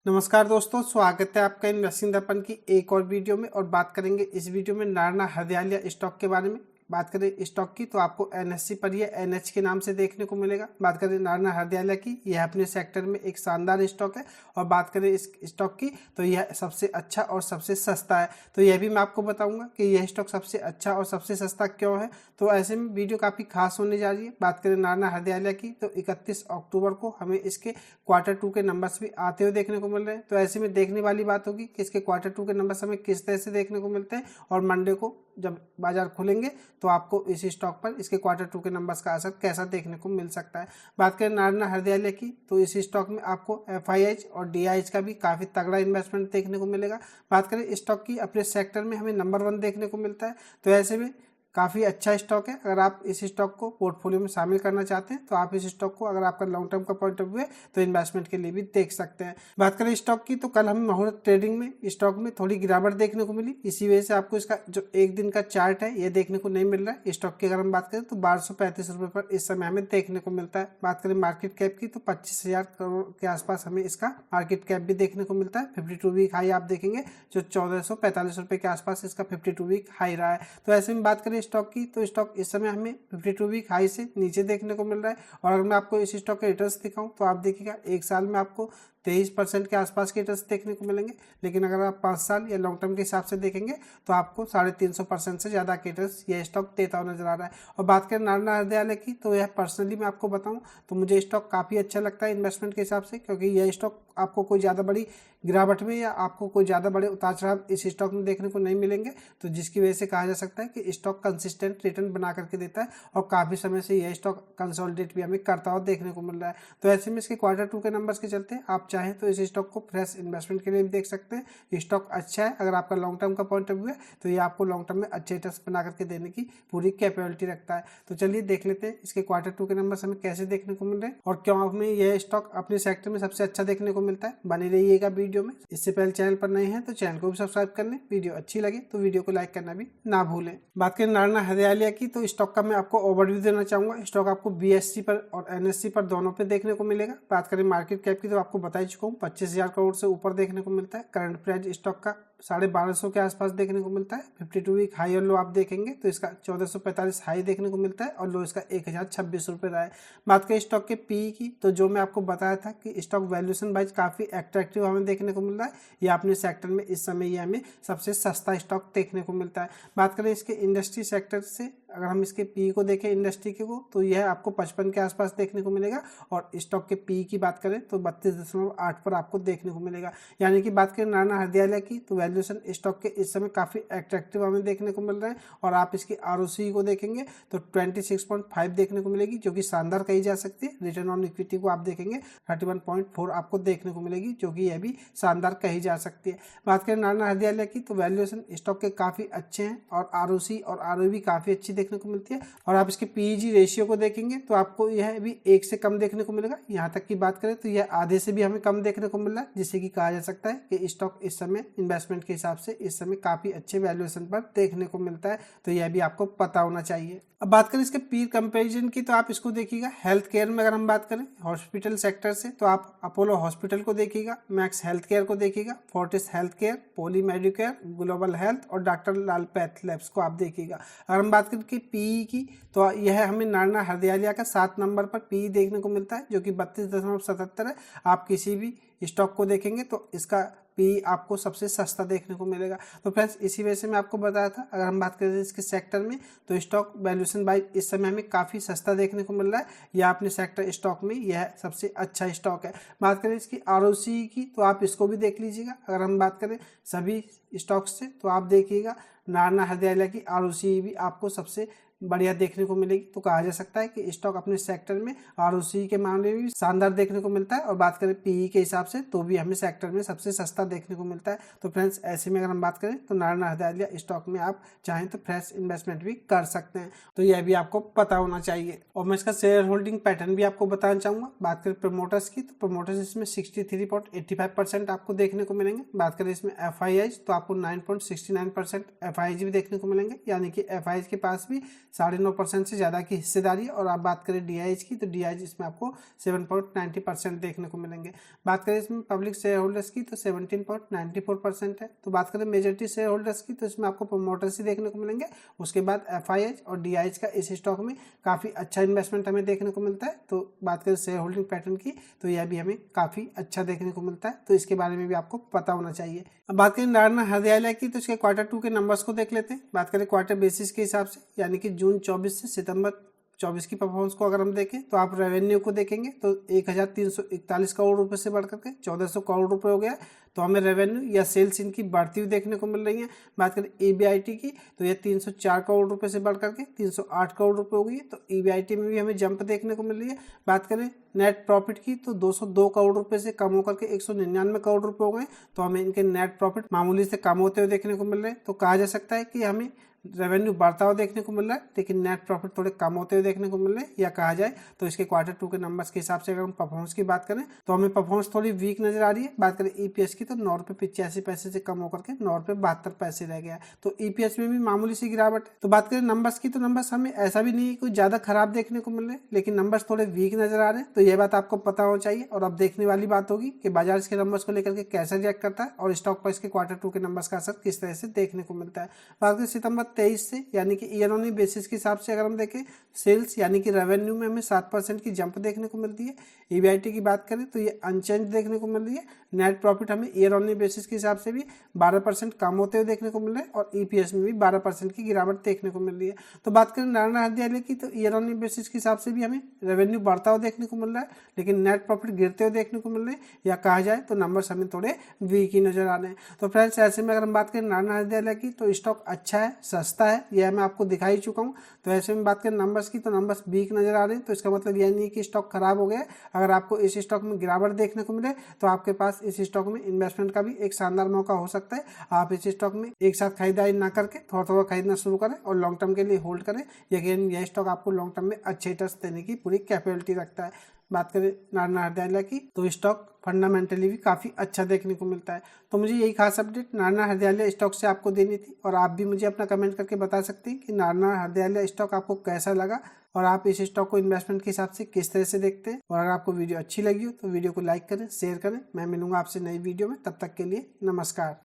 नमस्कार दोस्तों, स्वागत है आपका इन्वेस्टिंग दर्पण की एक और वीडियो में। और बात करेंगे इस वीडियो में नारना हरदयालिया स्टॉक के बारे में। बात करें स्टॉक की तो आपको एनएससी पर यह एनएच के नाम से देखने को मिलेगा। बात करें नारना हरदयालिया की, यह अपने सेक्टर में एक शानदार स्टॉक है। और बात करें इस स्टॉक की तो यह सबसे अच्छा और सबसे सस्ता है। तो यह भी मैं आपको बताऊंगा कि यह स्टॉक सबसे अच्छा और सबसे सस्ता क्यों है। तो ऐसे में वीडियो काफ़ी खास होने जा रही है। बात करें नारना हरदयालिया की तो 31 अक्टूबर को हमें इसके Q2 के नंबर्स भी आते हुए देखने को मिल रहे हैं। तो ऐसे में देखने वाली बात होगी कि इसके Q2 के नंबर्स हमें किस तरह से देखने को मिलते हैं। और मंडे को जब बाजार खुलेंगे तो आपको इस स्टॉक पर इसके Q2 के नंबर्स का असर कैसा देखने को मिल सकता है। बात करें नारना हरदयालिया की तो इस स्टॉक में आपको FIH और DIH का भी काफ़ी तगड़ा इन्वेस्टमेंट देखने को मिलेगा। बात करें स्टॉक की, अपने सेक्टर में हमें नंबर 1 देखने को मिलता है। तो ऐसे में काफ़ी अच्छा स्टॉक है। अगर आप इस स्टॉक को पोर्टफोलियो में शामिल करना चाहते हैं तो आप इस स्टॉक को, अगर आपका लॉन्ग टर्म का पॉइंट ऑफ व्यू है, तो इन्वेस्टमेंट के लिए भी देख सकते हैं। बात करें स्टॉक की तो कल हमें मुहूर्त ट्रेडिंग में स्टॉक में थोड़ी गिरावट देखने को मिली। इसी वजह से आपको इसका जो एक दिन का चार्ट है ये देखने को नहीं मिल रहा है। स्टॉक की अगर हम बात करें तो 1235 रुपये पर इस समय हमें देखने को मिलता है। बात करें मार्केट कैप की तो 25,000 करोड़ के आसपास हमें इसका मार्केट कैप भी देखने को मिलता है। 52 वीक हाई आप देखेंगे जो 1445 रुपये के आसपास इसका 52 वीक हाई रहा है। तो ऐसे में बात करें स्टॉक की तो स्टॉक इस समय हमें 52 वीक हाई से नीचे देखने को मिल रहा है। और अगर मैं आपको इस स्टॉक के रिटर्न्स दिखाऊं तो आप देखिएगा एक साल में आपको 23% के आसपास के रिटर्न्स देखने को मिलेंगे। लेकिन अगर आप 5 साल या लॉन्ग टर्म के हिसाब से देखेंगे तो आपको 350% से ज़्यादा के रिटर्न्स यह स्टॉक देता हुआ नजर आ रहा है। और बात करें नारना हरदयालिया की तो यह पर्सनली मैं आपको बताऊं तो मुझे स्टॉक काफ़ी अच्छा लगता है इन्वेस्टमेंट के हिसाब से, क्योंकि यह स्टॉक आपको कोई ज़्यादा बड़ी गिरावट में या आपको कोई ज़्यादा बड़े उतार चढ़ाव इस स्टॉक में देखने को नहीं मिलेंगे। तो जिसकी वजह से कहा जा सकता है कि स्टॉक कंसिस्टेंट रिटर्न बना करके देता है और काफ़ी समय से यह स्टॉक कंसोलिडेट भी हमें करता हुआ देखने को मिल रहा है। तो ऐसे में इसके Q2 के नंबर्स के चलते आप चाहें तो इस स्टॉक को फ्रेश इन्वेस्टमेंट के लिए भी देख सकते हैं। स्टॉक अच्छा है। अगर आपका लॉन्ग टर्म का पॉइंट ऑफ व्यू है तो ये आपको लॉन्ग टर्म में अच्छे रिटर्न्स बना करके देने की पूरी कैपेबिलिटी रखता है। तो चलिए देख लेते हैं इसके Q2 के नंबर्स हमें कैसे देखने को मिल रहे हैं और क्यों हमें यह स्टॉक अपने सेक्टर में सबसे अच्छा देखने को मिलता है। बने रहिएगा वीडियो में। इससे पहले चैनल पर नए हैं तो चैनल को भी सब्सक्राइब कर लें। वीडियो अच्छी लगे तो वीडियो को लाइक करना भी ना भूलें। बात करें नारना हरदयालिया की तो स्टॉक का मैं आपको ओवरव्यू देना चाहूँगा। स्टॉक आपको BSE पर और NSE पर दोनों पे देखने को मिलेगा। बात करें मार्केट कैप की तो आपको बता ही चुका हूँ 25,000 करोड़ से ऊपर देखने को मिलता है। करंट प्राइस स्टॉक का 1250 के आसपास देखने को मिलता है। 52 वीक हाई और लो आप देखेंगे तो इसका 1445 हाई देखने को मिलता है और लो इसका 1026 रुपये रहा है। बात करें स्टॉक के PE की तो जो मैं आपको बताया था कि स्टॉक वैल्यूएशन वाइज काफ़ी अट्रैक्टिव हमें देखने को मिल रहा है। ये अपने सेक्टर में इस समय ये हमें सबसे सस्ता स्टॉक देखने को मिलता है। बात करें इसके इंडस्ट्री सेक्टर से, अगर हम इसके PE को देखें इंडस्ट्री के को तो यह आपको 55 के आसपास देखने को मिलेगा। और स्टॉक के PE की बात करें तो 32.8 पर आपको देखने को मिलेगा। यानी कि बात करें नारना हरदयालिया की तो वैल्यूएशन स्टॉक के इस समय काफ़ी अट्रैक्टिव हमें देखने को मिल रहा है। और आप इसकी ROCE को देखेंगे तो 26.5 देखने को मिलेगी, जो कि शानदार कही जा सकती है। रिटर्न ऑन इक्विटी को आप देखेंगे 31.4 आपको देखने को मिलेगी, जो कि यह भी शानदार कही जा सकती है। बात करें नारना हरदयालिया की तो वैल्यूएशन स्टॉक के काफ़ी अच्छे हैं और ROCE और ROE भी काफ़ी अच्छी देखने को मिलती है। और आप इसके PEG रेशियो को देखेंगे तो आपको यह भी 1 से कम देखने को मिलेगा। यहाँ तक की बात करें तो यह आधे से भी हमें कम देखने को मिल रहा है, जिससे कि कहा जा सकता है कि स्टॉक इस समय इन्वेस्टमेंट के हिसाब से इस समय काफ़ी अच्छे वैल्यूएशन पर देखने को मिलता है। तो यह भी आपको पता होना चाहिए। अब बात करें इसके पीर कंपैरिजन की तो आप इसको देखिएगा हेल्थ केयर में। अगर हम बात करें हॉस्पिटल सेक्टर से तो आप अपोलो हॉस्पिटल को देखिएगा, मैक्स हेल्थ केयर को देखिएगा, Fortis health care, poly Medicare, global health और डॉक्टर लाल पैथ लैब्स को आप देखिएगा। अगर हम बात करें कि PE की तो यह हमें नारना हरदयालिया का 7 नंबर पर PE देखने को मिलता है, जो कि 32.77 है। आप किसी भी स्टॉक को देखेंगे तो इसका PE आपको सबसे सस्ता देखने को मिलेगा। तो फ्रेंड्स इसी वजह से मैं आपको बताया था। अगर हम बात करें इसके सेक्टर में तो स्टॉक वैल्यूएशन वाइज इस समय हमें काफ़ी सस्ता देखने को मिल रहा है। यह अपने सेक्टर स्टॉक में यह सबसे अच्छा स्टॉक है। बात करें इसकी ROCE की तो आप इसको भी देख लीजिएगा। अगर हम बात करें सभी स्टॉक्स से तो आप देखिएगा नारना हरदयालिया की ROCE भी आपको सबसे बढ़िया देखने को मिलेगी। तो कहा जा सकता है कि स्टॉक अपने सेक्टर में ROCE के मामले में भी शानदार देखने को मिलता है। और बात करें PE के हिसाब से तो भी हमें सेक्टर में सबसे सस्ता देखने को मिलता है। तो फ्रेंड्स ऐसे में अगर हम बात करें तो नारना हरदयालिया स्टॉक में आप चाहें तो फ्रेश इन्वेस्टमेंट भी कर सकते हैं। तो यह भी आपको पता होना चाहिए। और मैं इसका शेयर होल्डिंग पैटर्न भी आपको बताना चाहूँगा। बात करें प्रमोटर्स की तो प्रमोटर्स इसमें 63.85% आपको देखने को मिलेंगे। बात करें इसमें FIH तो आपको 9.69% FIH भी देखने को मिलेंगे। यानी कि FIH के पास भी 9.5% से ज़्यादा की हिस्सेदारी है। और आप बात करें DIH की, तो DIH इसमें आपको 7.90% देखने को मिलेंगे। बात करें इसमें पब्लिक शेयर होल्डर्स की, तो 17.94% है। तो बात करें मेजॉरिटी शेयर होल्डर्स की, तो इसमें आपको प्रोमोटर्स ही देखने को मिलेंगे। उसके बाद FIH और DIH का इस स्टॉक में काफ़ी अच्छा इन्वेस्टमेंट हमें देखने को मिलता है। तो बात करें शेयर होल्डिंग पैटर्न की, तो यह भी हमें काफ़ी अच्छा देखने को मिलता है, तो इसके बारे में भी आपको पता होना चाहिए। अब बात करें नारायण हृदयालय की, तो इसके Q2 के नंबर्स को देख लेते हैं। बात करें क्वार्टर बेसिस के हिसाब से, यानी कि जून 24 से सितंबर 24 की परफॉर्मेंस को अगर हम देखें, तो आप रेवेन्यू को देखेंगे तो 1341 करोड़ रुपए से बढ़ करके 1400 करोड़ रुपए हो गया। तो हमें रेवेन्यू या सेल्स इनकी बढ़ती हुई देखने को मिल रही है। बात करें EBIT की, तो यह 304 करोड़ रुपए से बढ़ करके 308 करोड़ रुपए हो गई है। तो EBIT में भी हमें जंप देखने को मिल रही है। बात करें नेट प्रॉफिट की, तो 202 करोड़ रुपए से कम होकर के 199 करोड़ रुपए हो गए। तो हमें इनके नेट प्रॉफिट मामूली से कम होते हुए देखने को मिल रहे हैं। तो कहा जा सकता है कि हमें रेवेन्यू बढ़ता हुआ देखने को मिल रहा है, लेकिन नेट प्रॉफिट थोड़े कम होते हुए देखने को मिल रहे हैं। या कहा जाए तो इसके Q2 के नंबर्स के हिसाब से अगर हम परफॉर्मेंस की बात करें, तो हमें परफॉर्मेंस थोड़ी वीक नजर आ रही है। बात करें EPS की, तो 9 रुपये 85 पैसे से कम होकर के 9 रुपये 72 पैसे रह गया। तो EPS में भी मामूली सी गिरावट है। तो बात करें नंबर्स की, तो नंबर्स हमें ऐसा भी नहीं है कोई ज्यादा खराब देखने को मिल रहे हैं, लेकिन नंबर्स थोड़े वीक नजर आ रहे हैं। तो यह बात आपको पता होना चाहिए। और अब देखने वाली बात होगी कि बाजार इसके नंबर्स को लेकर के कैसे रिएक्ट करता है और स्टॉक पर इसके Q2 के नंबर्स का असर किस तरह से देखने को मिलता है। बात करें सितंबर 23 से, यानी कि ईयर ऑन ईयर बेसिस के हिसाब से अगर हम देखें, सेल्स यानी कि रेवेन्यू में हमें 7% की जंप देखने को मिलती है। EBIT की बात करें तो ये अनचेंज देखने को मिल रही है। नेट प्रॉफिट हमें ईयर ऑन ईयर बेसिस के हिसाब से भी 12% कम होते हुए देखने को मिल रहा है। और EPS में भी 12% की गिरावट देखने को मिल रही है। तो बात करें नारायण हृदयालय की, तो ईयर ऑन ईयर बेसिस के हिसाब से भी हमें रेवेन्यू बढ़ता हुआ देखने को मिल रहा है, लेकिन नेट प्रॉफिट गिरते हुए देखने को मिल रहे हैं। या कहा जाए तो नंबर्स हमें थोड़े वीक ही नजर आ रहे हैं। तो फ्रेंड्स, ऐसे में अगर हम बात करें नारायण हृदयालय की, तो स्टॉक अच्छा है, सस्ता है, यह मैं आपको दिखा ही चुका हूँ। तो ऐसे में बात करें नंबर्स की, तो नंबर्स वीक नजर आ रहे हैं। तो इसका मतलब यह नहीं है कि स्टॉक खराब हो गया है। अगर आपको इस स्टॉक में गिरावट देखने को मिले, तो आपके पास इस स्टॉक में इन्वेस्टमेंट का भी एक शानदार मौका हो सकता है। आप इस स्टॉक में एक साथ खरीदारी ना करके थोड़ा थोड़ा खरीदना शुरू करें और लॉन्ग टर्म के लिए होल्ड करें। यकीन यह स्टॉक आपको लॉन्ग टर्म में अच्छे रिटर्न्स देने की पूरी कैपेबिलिटी रखता है। बात करें नारायण हृदयालय की, तो स्टॉक फंडामेंटली भी काफ़ी अच्छा देखने को मिलता है। तो मुझे यही खास अपडेट नारायण हृदयालय स्टॉक से आपको देनी थी। और आप भी मुझे अपना कमेंट करके बता सकते हैं कि नारायण हृदयालय स्टॉक आपको कैसा लगा और आप इस स्टॉक को इन्वेस्टमेंट के हिसाब से किस तरह से देखते हैं। और अगर आपको वीडियो अच्छी लगी हो तो वीडियो को लाइक करें, शेयर करें। मैं मिलूंगा आपसे नई वीडियो में, तब तक के लिए नमस्कार।